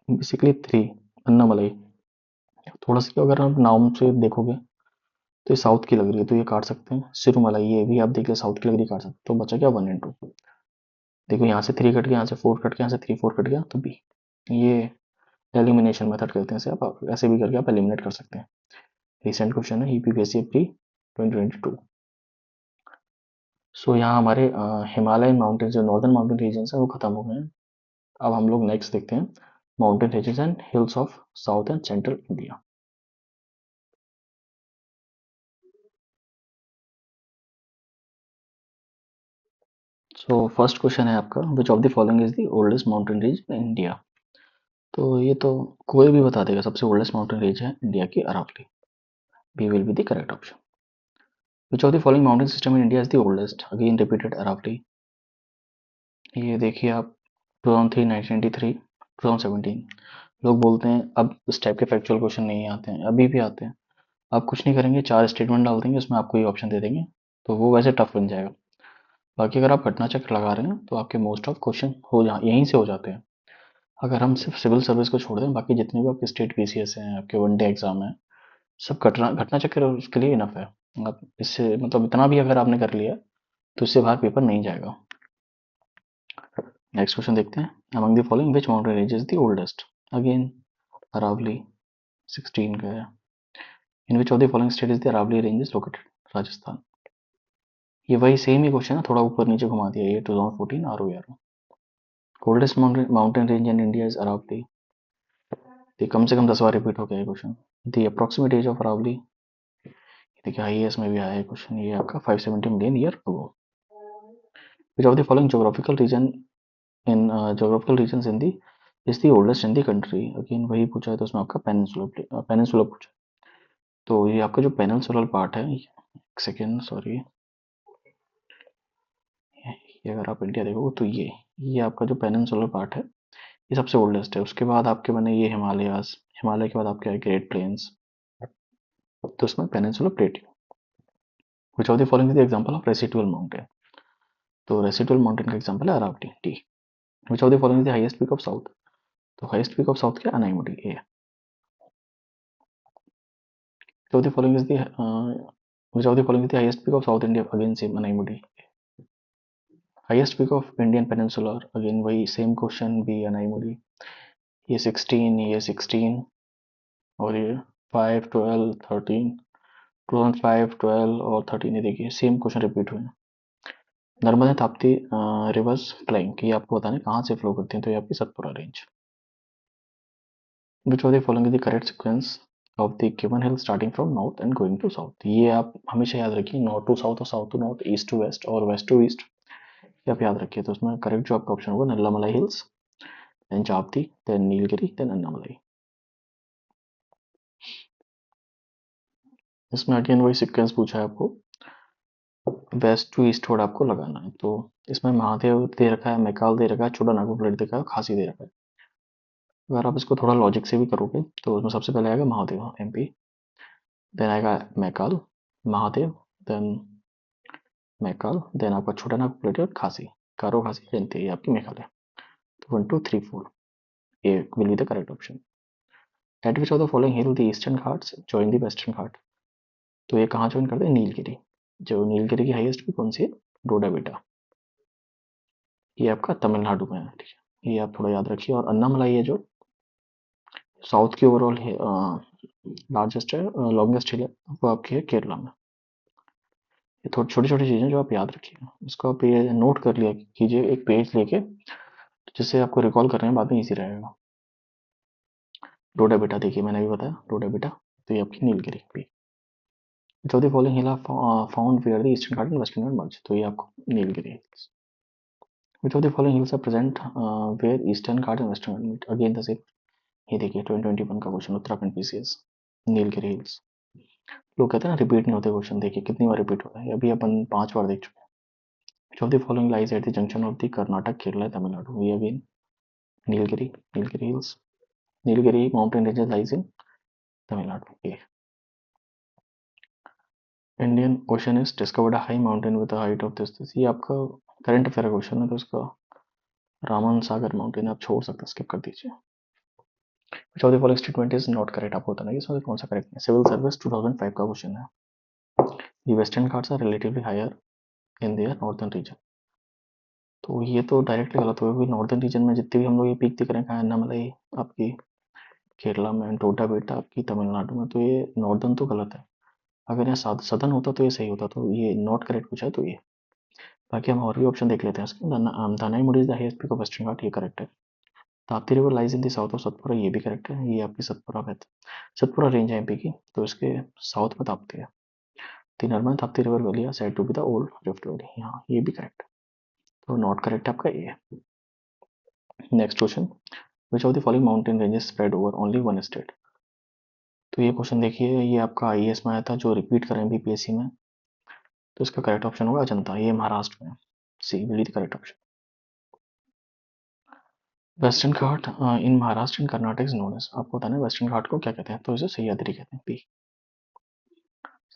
बेसिकली 3, अन्नामलाई। थोड़ा सा अगर आप नाम से देखोगे तो ये साउथ की लग रही है, तो ये काट सकते हैं। सिरुमलाई, ये भी आप देख ले साउथ की लग रही है, काट सकते। तो बचा क्या 1 and 2। देखो यहाँ से 3 कट गया, यहाँ से 4 कट गया, यहाँ से 3 4 कट गया, तो बी। ये एलिमिनेशन मेथड करते हैं इसे, आप ऐसे भी करके आप एलिमिनेट कर सकते हैं। रिसेंट क्वेश्चन है यूपीपीएससी प्री 2022। सो यहाँ हमारे हिमालयन माउंटेन जो नॉर्दर्न माउंटेन रीजन्स हैं वो खत्म हो गए हैं। अब हम लोग नेक्स्ट देखते हैं mountain ranges and hills of south and central India. So first question है आपका, which of the following is the oldest mountain range in India. तो ये तो कोई भी बता देगा, सबसे ओल्डेस्ट माउंटेन रेंज है इंडिया की Aravalli. B will be the correct option. Which of the following mountain system in India is the oldest, again repeated Aravalli. ये देखिए आप, 2003, 1993, 2017। लोग बोलते हैं अब इस टाइप के फैक्चुअल क्वेश्चन नहीं आते हैं, अभी भी आते हैं। आप कुछ नहीं करेंगे, चार स्टेटमेंट डाल देंगे, उसमें आपको ये ऑप्शन दे देंगे, तो वो वैसे टफ बन जाएगा। बाकी अगर आप घटना चक्र लगा रहे हैं तो आपके मोस्ट ऑफ क्वेश्चन हो जा यहीं से हो जाते हैं। अगर हम सिर्फ सिविल सर्विस को छोड़ दें, बाकी जितने भी आपके स्टेट पीसीएस हैं, आपके वनडे एग्जाम है, सब घटना घटना चक्र उसके लिए इनफ है। आप इससे मतलब इतना भी अगर आपने कर लिया तो इससे बाहर पेपर नहीं जाएगा। नेक्स्ट क्वेश्चन देखते हैं, among the following which mountain range is the oldest. Again Aravalli 16 का है। In which of the following state is the Aravalli range is located, Rajasthan. ये वही सेम ही क्वेश्चन है, थोड़ा ऊपर नीचे घुमा दिया, ये 2014 आर। Coldest mountain range in India is Aravalli. ये कम से कम 10 बार रिपीट हो गया है question. The approximate age of Aravalli, देखिए आईएएस में भी आया है क्वेश्चन, ये आपका 570 million year ago. Which of the following geographical region in geographical region in the is the oldest in the country. Again वही पूछा है, तो उसमें आपका पेनिनसुला पूछा है। तो ये आपका जो पेनिनसुलर पार्ट है, एक सेकेंड सॉरी, ये अगर आप इंडिया देखोगे तो ये आपका जो पेनिनसुलर पार्ट है ये सबसे ओल्डेस्ट है। उसके बाद आपके बने ये हिमालयाज, हिमालय के बाद आपके ग्रेट प्लेन्स, तो उसमें peninsular plate. Which of the following is the example of residual mountain. तो रेसिडुअल माउंटेन का एग्जांपल है Aravalli, D. Which of the following is the highest peak of south. तो हाईएस्ट पीक ऑफ साउथ क्या, Anaimudi, A. Which of the following is the which of the following is the highest peak of South India, again same Anaimudi. Highest peak of Indian peninsular, again वही same question, B Anaimudi. ये 16, ये 16 और ये 5, 12, 13, 2005, 12 और 13, ये देखिए same question repeat हुए हैं। नर्मदा ताप्ती रिवर्स फ्लोइंग, ये आपको बताने कहाँ से फ्लो करती हैं, तो ये आपकी Satpura range. Which of the following is the correct sequence of the given hill starting from north and going to south. ये आप हमेशा याद रखिए, नॉर्थ टू साउथ और south to north, east to west और वेस्ट टू ईस्ट, ये आप याद रखिए। तो उसमें करेक्ट जो आपका ऑप्शन होगा, Nallamalai hills, then Chapti, then Nilgiri, then Annamalai. इसमें अगेन वही सीक्वेंस पूछा है आपको, वेस्ट टू ईस्टवर्ड आपको लगाना है। तो इसमें महादेव दे रखा है, मैकाल दे रखा है, छोटा नागपुर प्लेट दे रखा है, खासी दे रखा है। अगर आप इसको थोड़ा लॉजिक से भी करोगे तो उसमें सबसे पहले आएगा महादेव, एमपी, देन आएगा मैकाल, महादेव, देन मैकाल, देन आपका छोटा नागपुर प्लेट और खासी, कारो खासी जयंती, ये आपकी मेघालय। तो 1 2 3 4, A will be the correct option. At which of the following hill the Eastern Ghats join the Western Ghat. तो ये कहाँ ज्वाइन करते हैं, नीलगिरी। जो नीलगिरी की हाईएस्ट भी कौन सी है, डोडा बेटा, ये आपका तमिलनाडु में है, ठीक है, ये आप थोड़ा याद रखिए। और अन्नामलाई है जो साउथ की ओवरऑल है, लार्जेस्ट है, लॉन्गेस्ट हिल है, वो आपकी है केरला में। ये थोड़ी छोटी छोटी चीज़ें जो आप याद रखिए, इसको आप ये नोट कर लिया कीजिए एक पेज लेके, जिससे आपको रिकॉल करने में बाद में ईजी रहेगा। डोडा बेटा देखिए मैंने भी बताया, डोडा बेटा, तो ये आपकी नीलगिरी भी। जो the following hill found where the Eastern Ghat and Western Ghat merge, तो ये आपको Nilgiri. Which of the following hills are present where Eastern Ghat and Western Ghat meet, again the same. ये देखिए 2021 का क्वेश्चन, उत्तराखंड पीसीएस, नीलगिरी हिल्स। लोग कहते हैं ना रिपीट नहीं होते क्वेश्चन, देखिए कितनी बार रिपीट हो रहा है, अभी अपन 5 बार देख चुके हैं। Which of the following lies at the junction of the Karnataka, Kerala, Tamil Nadu, ये again Nilgiri, Nilgiri hills. Nilgiri mountain range lies in Tamil Nadu, ये। Indian Ocean is discovered high mountain with height of this, ये आपका करंट अफेयर क्वेश्चन है, तो उसका रामन सागर माउंटेन आप छोड़ सकते हैं, स्किप कर दीजिए। विच of the following statement is not correct, आपको बताना है इसमें कौन सा करेक्ट है। सिविल सर्विस 2005 का क्वेश्चन है, the western Ghats are relatively higher in their northern region. तो ये तो डायरेक्टली गलत होगा, क्योंकि नॉर्दर्न रीजन में जितने भी हम लोग ये पीक दिख रहे हैं, अन्नामलाई आपकी केरला में, टोटा बेटा आपकी तमिलनाडु में, तो ये नॉर्दर्न तो गलत है। अगर यहाँ सदर्न होता तो ये सही होता, तो ये नॉट करेक्ट पूछा है, तो ये बाकी हम और भी ऑप्शन देख लेते हैं इसके। Danai-Mudi is the highest peak of Western Ghat, ये करेक्ट है। Tapti river lies in the south of Satpura, ये भी करेक्ट है। ये आपकी सतपुरा में, सतपुरा रेंज है एमपी की, तो इसके साउथ में ताप्ती है। The Narmada Tapti river valley are said to be the old rift valley, हाँ ये भी करेक्ट है। तो नॉट करेक्ट है आपका ये। Next question, which of the following mountain ranges spread over only one state. तो ये क्वेश्चन देखिए, ये आपका आईएएस में आया था, जो रिपीट करें बीपीएससी में, तो इसका करेक्ट ऑप्शन होगा अजंता, ये महाराष्ट्र में, C will the correct option. Western Ghat in Maharashtra and Karnataka is known as, आपको बताना है वेस्टर्न घाट को क्या कहते हैं, तो इसे सह्याद्री कहते हैं, B.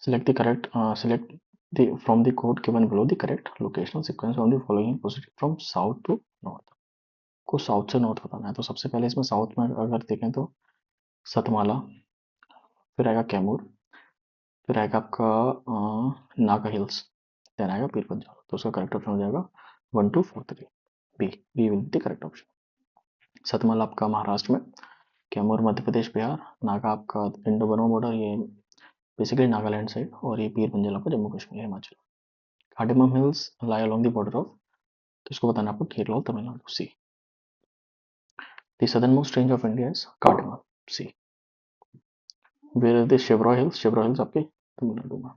Select the correct, select the from the code given below the correct locational sequence on the following proceeding from south to north। को साउथ से नॉर्थ बताना है, तो सबसे पहले इसमें साउथ में अगर देखें तो सतमाला, फिर आएगा कैमूर, फिर आएगा आपका नागा हिल्स, देन आएगा पीर पंजाल, तो उसका करेक्ट ऑप्शन हो जाएगा 1243, B. B will be the correct option. Satmala आपका महाराष्ट्र में, कैमूर मध्य प्रदेश बिहार, नागा आपका इंडो बर्मा बॉर्डर, ये बेसिकली नागालैंड साइड, और ये पीर पंजाल आपका Jammu Kashmir Himachal. Cardamom hills lie along the border of, तो इसको बताना है आपको केरला और Tamil Nadu, C. The southern most range of India is Cardamom, C. Where is the Shevaroy hills, Shevaroy hills आपके तमिलनाडु में।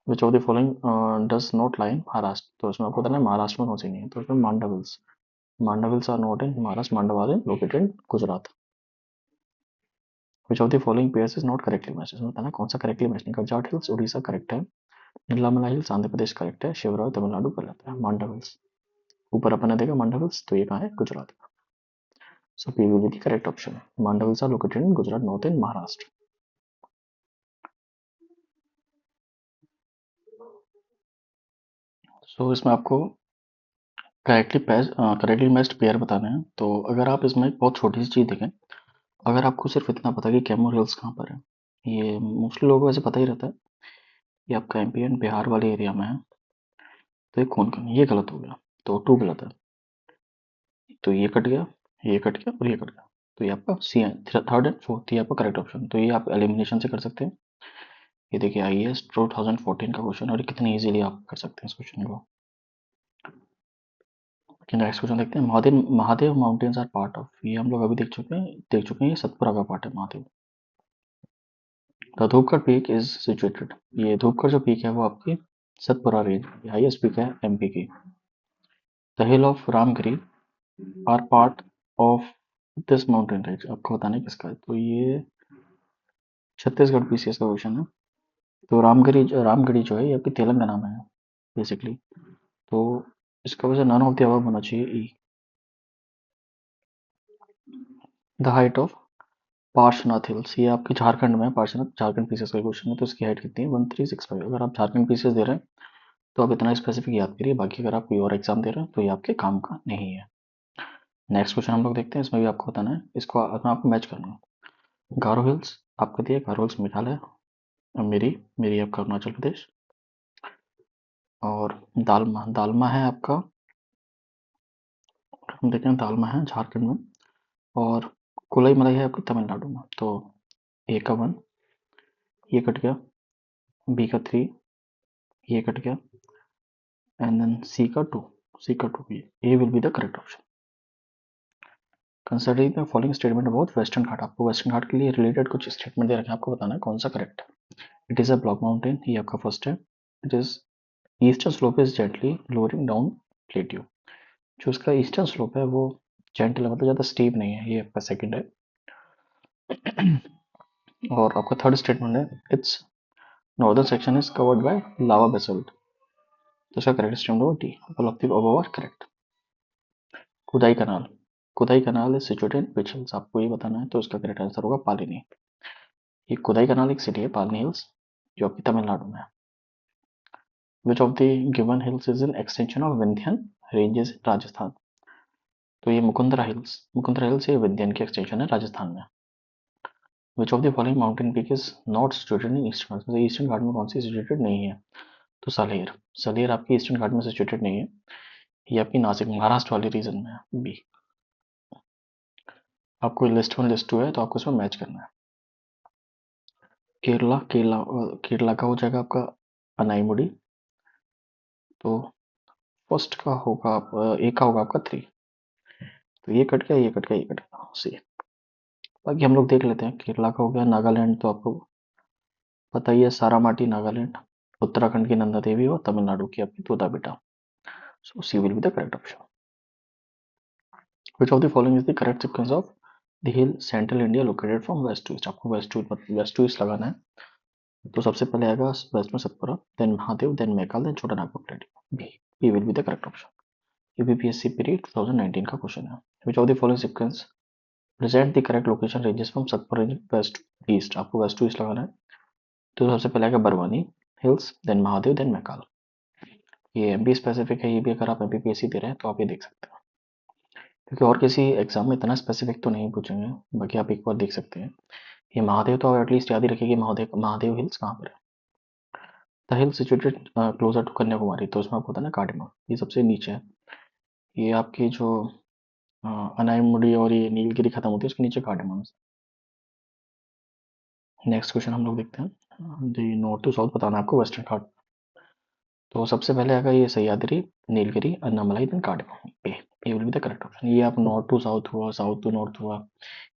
Which of the following does not lie in Maharashtra, तो इसमें आपको बताना है महाराष्ट्र में कौन सी नहीं है, तो इसमें Mandav hills, Mandav hills are not in Maharashtra, Mandav are in located in Gujarat. Which of the following pairs is not correctly matched, इसमें बताना है कौन सा करेक्टली मैच नहीं कर। जाट हिल्स उड़ीसा करेक्ट है, नीलामला हिल्स आंध्र प्रदेश करेक्ट है, शिवरॉय तमिलनाडु पर रहता है, मांडव हिल्स ऊपर अपन ने देखा मांडव हिल्स, तो ये कहाँ है, Gujarat. So P will be the correct option. Mandavils are located in Gujarat, not in Maharashtra. So इसमें आपको करेक्टली मैच्ड पेयर बताना है। तो अगर आप इसमें एक बहुत छोटी सी चीज़ देखें, अगर आपको सिर्फ इतना पता कि कैमूर हिल्स कहाँ पर है, ये मोस्टली लोगों को वैसे पता ही रहता है, ये आपका एमपी एंड बिहार वाले एरिया में है, तो ये कौन कौन, ये गलत हो गया, तो टू गलत है, तो ये कट गया, ये कट गया और ये कट गया, तो ये आपका सी है, थर्ड एंड फोर्थ ये आपका करेक्ट ऑप्शन। तो ये आप एलिमिनेशन से कर सकते हैं। ये देखिए आईएएस 2014 का क्वेश्चन, और कितनी इजीली आप कर सकते हैं इस क्वेश्चन को। नेक्स्ट क्वेश्चन देखते हैं, Mahadev Mahadev mountains are part of, ये हम लोग अभी देख चुके हैं, ये सतपुरा का पार्ट है Mahadev. The Dhupgarh peak is situated, ये धूपगढ़ जो पीक है वो आपकी सतपुरा रेंज, हाईएस्ट पीक है एमपी की। The hill of Ramgiri are part of this mountain range, आपको बताना है किसका है, तो ये छत्तीसगढ़ पीसीएस का क्वेश्चन है। तो रामगिरी जो है ये आपकी तेलंगाना में है बेसिकली, तो इसका वजह नन ऑफ द अबव होना चाहिए, E. The height of Parshvanath hills, ये आपके झारखंड में है, पार्श्वनाथ झारखंड पीसीएस का क्वेश्चन है, तो इसकी हाइट कितनी है 1365। अगर आप झारखंड पीसीएस दे रहे हैं तो आप इतना स्पेसिफिक याद करिए, बाकी अगर आप कोई और एग्जाम दे रहे हैं तो ये आपके काम का नहीं है। नेक्स्ट क्वेश्चन हम लोग देखते हैं, इसमें भी आपको बताना है, इसको आपको मैच करना है। गारो हिल्स आपको दिया, गारो हिल्स मेघालय, मेरी मेरी आपका अरुणाचल प्रदेश, और दालमा दालमा है आपका, हम देखते हैं दालमा है झारखंड में, और कुलई मलई है आपकी तमिलनाडु में। तो ए का 1 ये कट गया, बी का 3 ये कट गया, एंड देन सी का 2 A will be the correct option. Considering the following statement about Western Ghat, आपको वेस्टर्न घाट के लिए रिलेटेड कुछ स्टेटमेंट दे रखे हैं, आपको बताना है कौन सा करेक्ट है। It is a block mountain, ये आपका फर्स्ट है। It is eastern slope is gently lowering down plateau, जो उसका ईस्टर्न स्लोप है वो जेंटल है, मतलब ज़्यादा स्टीप नहीं है, ये आपका सेकंड है। और आपका थर्ड स्टेटमेंट है, its northern section is covered by lava basalt, तो इसका करेक्ट स्टेटमेंट होगा D, all of the above are correct. Kodaikanal, Kodaikanal is situated in which hills, आपको ये बताना है, तो इसका करेक्ट आंसर होगा पालिनी। ये खुदाई कनाल एक सिटी है पालिनी हिल्स, जो आपकी तमिलनाडु में है। विच of the given hills is an extension of Vindhyan ranges in Rajasthan, तो ये मुकुंदरा हिल्स ये विंध्यन की एक्सटेंशन है राजस्थान में। Which of the following mountain peak is not situated in Eastern Ghat, Eastern Ghat में कौन सी सिचुएटेड नहीं है, तो सलेर, सलेर आपकी ईस्टर्न घाट में सिचुएटेड नहीं है, ये आपकी नासिक महाराष्ट्र वाली रीजन में है, बी। आपको लिस्ट 1 लिस्ट 2 है, तो आपको इसमें मैच करना है। केरला केरला केरला का हो जाएगा आपका अनाईमुड़ी। तो फर्स्ट का होगा ए का होगा आपका 3। तो ये कट गया, ये कट गया, ये कट गया, सी। बाकी हम लोग देख लेते हैं। केरला का हो गया, नागालैंड तो आपको पता ही है, सारामाटी नागालैंड, उत्तराखंड की नंदा देवी और तमिलनाडु की आपकी तोता बेटा। So C will be the correct option. Which of the following is the correct sequence of the hill central India located from west to east? आपको वेस्ट टू ईस्ट लगाना है। तो सबसे पहले आएगा वेस्ट में Satpura, then Mahadev, then Maikal, then Chota Nagpur plateau. B, B will be the correct option. UPPSC period 2019 का question है। Which of the following sequence present the correct location ranges from Satpura west to east? आपको वेस्ट टू ईस्ट लगाना है। तो सबसे पहले आएगा Barwani hills, then Mahadev, then Maikal. ये एमपी स्पेसिफिक है, ये भी अगर आप एमपीपीएससी दे रहे हैं तो आप ये देख सकते हैं, क्योंकि और किसी एग्जाम में इतना स्पेसिफिक तो नहीं पूछेंगे। बाकी आप एक बार देख सकते हैं। ये महादेव तो एटलीस्ट याद ही रखिए कि महादेव महादेव हिल्स कहाँ पर है। The hill situated closer to Kanyakumari, तो उसमें आपको पता है ना कार्डेमम, ये सबसे नीचे है। ये आपकी जो अनाईमुड़ी और ये नीलगिरी खत्म होती है उसके नीचे कार्डेमम। नेक्स्ट क्वेश्चन हम लोग देखते हैं। जी, नॉर्थ टू साउथ बताना है आपको वेस्टर्न घाट। तो सबसे पहले आएगा ये Sahyadri, Nilgiri, Annamalai, then cardamom. A will be the correct option. ये आप नॉर्थ टू साउथ हुआ, साउथ टू नॉर्थ हुआ,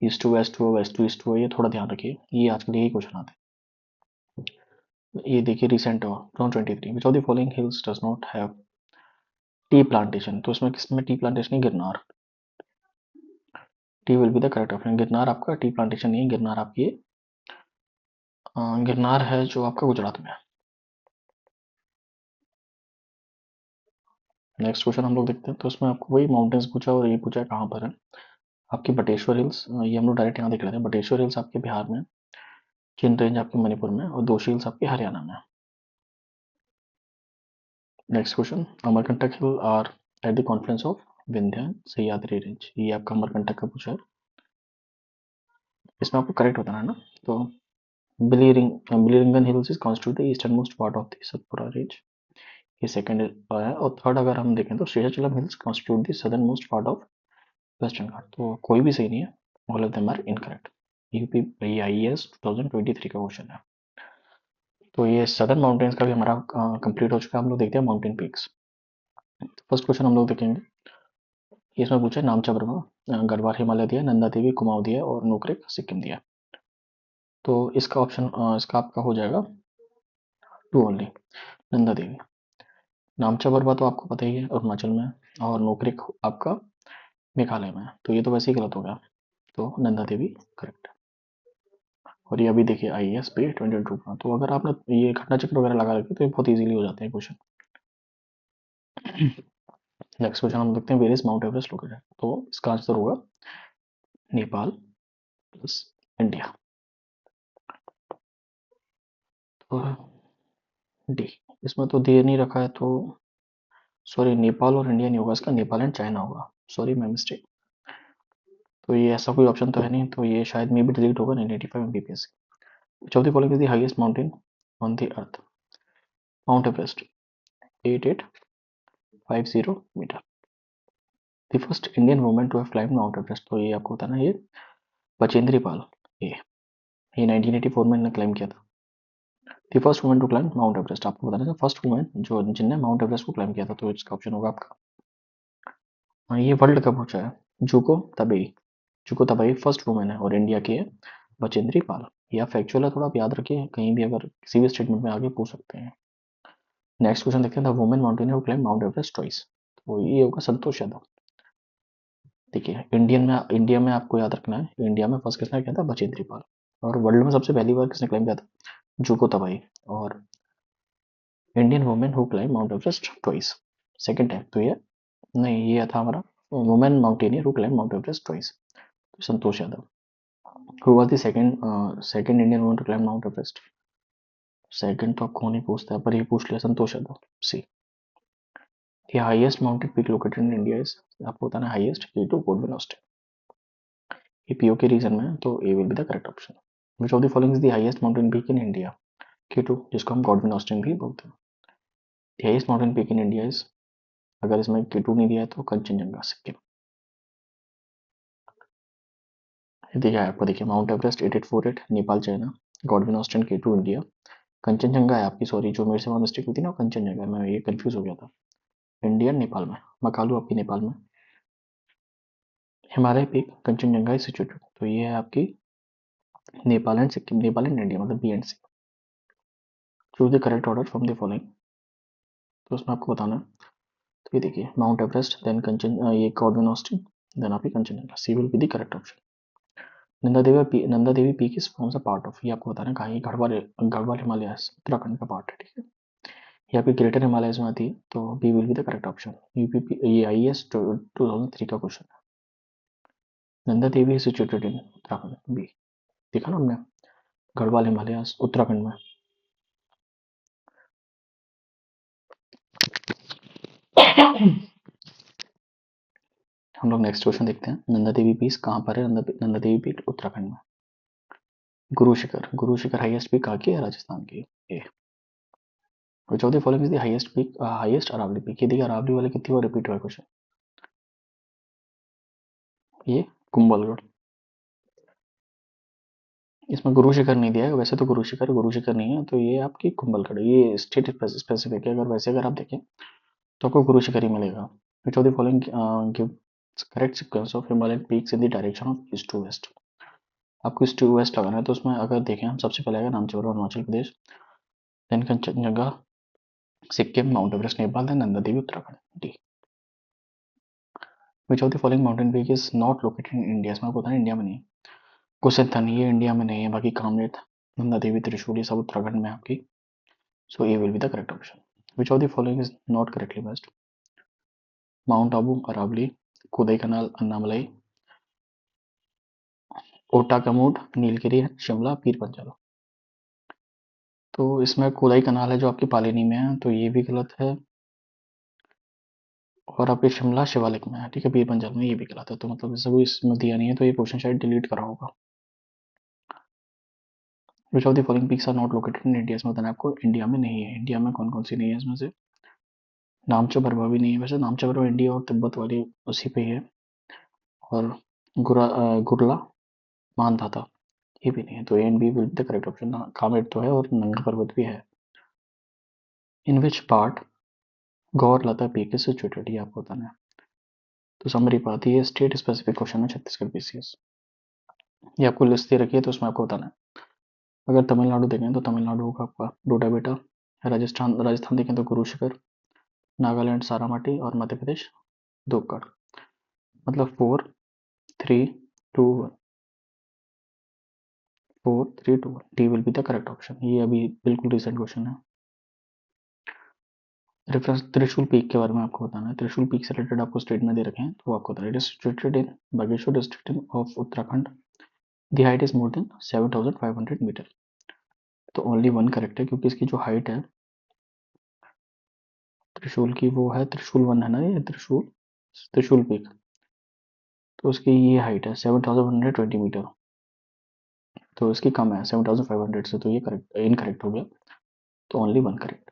ईस्ट टू वेस्ट हुआ, वेस्ट टू ईस्ट हुआ, ये थोड़ा ध्यान रखिए, ये आजकल यही क्वेश्चन आते हैं। ये देखिए रिसेंट हुआ 2023, विच of the following hills does not have tea plantation? तो इसमें किसमें टी प्लांटेशन है? Girnar. T will be the correct option. Girnar आपका टी प्लांटेशन नहीं है, गिरनार आपकी गिरनार है जो आपका गुजरात में है। नेक्स्ट क्वेश्चन हम लोग देखते हैं। तो इसमें आपको वही माउंटेन्स पूछा और ये पूछा है कहाँ पर है। आपकी बटेश्वर हिल्स, ये हम लोग डायरेक्ट यहाँ देख लेते हैं। बटेश्वर हिल्स आपके बिहार में, किन रेंज आपके मणिपुर में, और दोशी हिल्स आपके हरियाणा में। Next question, Amarkantak hill are at the confluence of Vindhya and Sahyadri range. ये आपका अमरकंटक का पूछा है। इसमें आपको करेक्ट बताना है ना। तो Biligirirangan hills is constitute the eastern most part of the Satpura range, ये सेकंड है। और थर्ड अगर हम देखें तो Seshachalam hills constitute the southern most part of Western Ghat. तो कोई भी सही नहीं है, all of them are incorrect. UP IAS 2023 का क्वेश्चन है। तो ये सदर्न माउंटेन्स का भी हमारा कंप्लीट हो चुका है। हम लोग देखते हैं माउंटेन पीक्स। फर्स्ट क्वेश्चन हम लोग देखेंगे, इसमें पूछा है नामचा वर्मा, गढ़वाल हिमालय दिया, नंदा देवी कुमाऊं दिया और नोकरेक सिक्किम दिया। तो इसका ऑप्शन इसका आपका हो जाएगा टू ओनली, नंदा देवी। नामचा वर्मा तो आपको पता ही है अरुणाचल में, और नोकरेक आपका मेघालय में, तो ये तो वैसे ही गलत हो गया। तो नंदा देवी करेक्ट। और ये अभी देखिए आईएएस पे 22 का, तो अगर आपने ये घटना चक्र वगैरह लगा रखे तो ये बहुत इजीली हो जाते हैं क्वेश्चन। नेक्स्ट क्वेश्चन हम देखते हैं, where is mount Everest located? तो इसका आंसर होगा नेपाल प्लस इंडिया। तो डी, इसमें तो दे नहीं रखा है, तो सॉरी, नेपाल और इंडिया नहीं होगा इसका, नेपाल एंड चाइना होगा। Sorry, my mistake. तो ये ऐसा कोई ऑप्शन तो है नहीं, तो ये शायद मे भी डिलीट होगा 985 Mbps. Which of the following is the highest mountain on the earth? Mount Everest, 8850 मीटर। The first Indian woman to have climbed mount Everest, तो ये आपको बताना है, ये बचेंद्री पाल। ये 1984 में इन्होंने क्लाइम किया था। The first woman to climb mount Everest, आपको बताना है फर्स्ट वुमन जो जिनने माउंट एवरेस्ट को क्लाइम किया था, तो इसका ऑप्शन होगा आपका ये वर्ल्ड कप पूछा है, जुको तबेई। जुको तबेई फर्स्ट वुमन है और इंडिया की है बचेंद्री पाल। यह फैक्चुअल है, थोड़ा आप याद रखिए, कहीं भी अगर किसी भी स्टेटमेंट में आगे पूछ सकते हैं। नेक्स्ट क्वेश्चन देखते हैं, the women mountaineer who climb mount Everest twice, तो ये होगा संतोष यादव। देखिए इंडिया में आपको याद रखना है, इंडिया में फर्स्ट किसने किया था? बचेंद्री पाल। और वर्ल्ड में सबसे पहली बार किसने क्लाइम किया था? Junko Tabei. और Indian women who climb mount Everest twice, second time. तो ये नहीं, ये था हमारा women mountaineer who climb mount Everest twice, Santosh Yadav. Who was the second Indian woman to climb mount Everest? Second तो आपको नहीं पूछता है, पर ये पूछ लिया, Santosh Yadav. C, the highest mountain peak located in India is, आपको बताना है हाईएस्ट, K2 गॉडविन ऑस्टिन। ये पीओके रीजन में है, तो A will be the correct option. Which of the following is the highest mountain peak in India? K2, जिसको हम Godwin Austen भी बोलते हैं। The highest mountain peak in India is, अगर इसमें K2 नहीं दिया है तो कंचनजंगा सिक्किम। ये दिया है आपको, देखिए mount Everest 8848 Nepal China, Godwin Austen K2 India, Kanchenjunga है आपकी, सॉरी जो मेरे से वहाँ मिस्टेक हुई थी ना, कंचनजंगा, मैं ये कंफ्यूज हो गया था। इंडिया नेपाल में, मकालू आपकी नेपाल में, Himalaya peak Kanchenjunga is situated, तो ये है आपकी Nepal and Sikkim, Nepal and India मतलब B and C. Choose the correct order from the following, तो उसमें आपको बताना है। तो ये देखिए, माउंट एवरेस्ट, देन कंचन, ये कॉर्बन ऑस्टिन, देन आपकी Kanchenjunga, C will be the correct option. Nanda Devi peak is forms a part of, ये आपको बताना है कहाँ, ये गढ़वाल हिमालयस उत्तराखंड का पार्ट है, ठीक है। ये आपकी ग्रेटर हिमालयस में आती है, तो B will be the correct option. UP, ये आईएएस 2003 का क्वेश्चन है। Nanda Devi is situated in Uttarakhand, B, देखा ना हमने, गढ़वाल हिमालयस उत्तराखंड में। हम लोग नेक्स्ट क्वेश्चन देखते हैं। नंदा देवी पीक कहाँ पर है? नंदा देवी पीक उत्तराखंड में। गुरु शिखर हाईएस्ट पीक कहाँ की है? राजस्थान की। A, which of the following is the highest peak, highest Aravalli peak? ये देखिए अरावली वाले कितनी बार रिपीट हुआ है क्वेश्चन, ये कुंभलगढ़। इसमें गुरु शिखर नहीं दिया है, वैसे तो गुरु शिखर नहीं है, तो ये आपकी कुंभलगढ़, ये स्टेट स्पेसिफिक है। अगर वैसे अगर आप देखें तो आपको गुरु शिखर ही मिलेगा। Which of the following give correct sequence of Himalayan peaks in the direction of east to west? आपको ईस्ट टू वेस्ट लगाना है, तो उसमें अगर देखें हम, सबसे पहले आएगा नामचौर Arunachal Pradesh, then Kanchenjunga Sikkim, Mount Everest Nepal, then Nanda Devi Uttarakhand, D. Which of the following mountain peak is not located in India? इसमें आपको बताना है इंडिया में नहीं है। कुसंथन ये इंडिया में नहीं है, बाकी कामलेट, नंदा देवी, त्रिशूल, ये सब उत्तराखंड में आपकी, so A will be the correct option. Which of the following is not correctly based? Mount Abu, Aravalli, Kodaikanal, Annamalai, Ootacamund, Nilgiri, Shimla, Pir Panjal. तो इसमें कोदाई कनाल है जो आपकी पालिनी में है, तो ये भी गलत है, और आपके शिमला शिवालिक में है, ठीक है, पीर पंजाल में, ये भी गलत है। तो मतलब जैसे कोई इसमें दिया नहीं है, तो ये क्वेश्चन शायद डिलीट करा होगा। Which of the following peaks are not located in India? इसमें बताना है आपको इंडिया में नहीं है। इंडिया में कौन कौन सी नहीं है इसमें से? नामचा बरवा भी नहीं है, वैसे नामचा बरवा इंडिया और तिब्बत वाली उसी पे ही है, और गुरला मानधाता ये भी नहीं है, तो A and B will be the correct option. Kamet तो है और नंगा पर्वत भी है। इन विच पार्ट गौर लता पीक इज सिचुएटेड? ये आपको बताना है। तो समरी बात, ये स्टेट स्पेसिफिक क्वेश्चन है छत्तीसगढ़ पीसीएस, ये आपको लिस्ट दे रखी है, तो उसमें आपको बताना है। अगर तमिलनाडु देखें तो तमिलनाडु होगा आपका डोडा बेटा, राजस्थान राजस्थान देखें तो गुरु शिखर, नागालैंड सारामाटी, और मध्य प्रदेश धूपगढ़। मतलब 4 3 2 1, 4 3 2 1, D will be the correct option. ये अभी बिल्कुल रिसेंट क्वेश्चन है। रेफरेंस त्रिशूल पीक के बारे में आपको बताना है। त्रिशूल पीक से रिलेटेड आपको स्टेटमेंट दे रखे हैं, तो आपको बताना है। It is situated in Bageshwar district of Uttarakhand, the height is more than 7500 metre. तो ओनली वन करेक्ट है, क्योंकि इसकी जो हाइट है त्रिशूल की, वो है त्रिशूल वन है ना, ये त्रिशूल त्रिशूल पीक, तो उसकी ये हाइट है 7120 मीटर, तो इसकी कम है 7500 से, तो ये करेक्ट इनकरेक्ट हो गया, तो ओनली वन करेक्ट।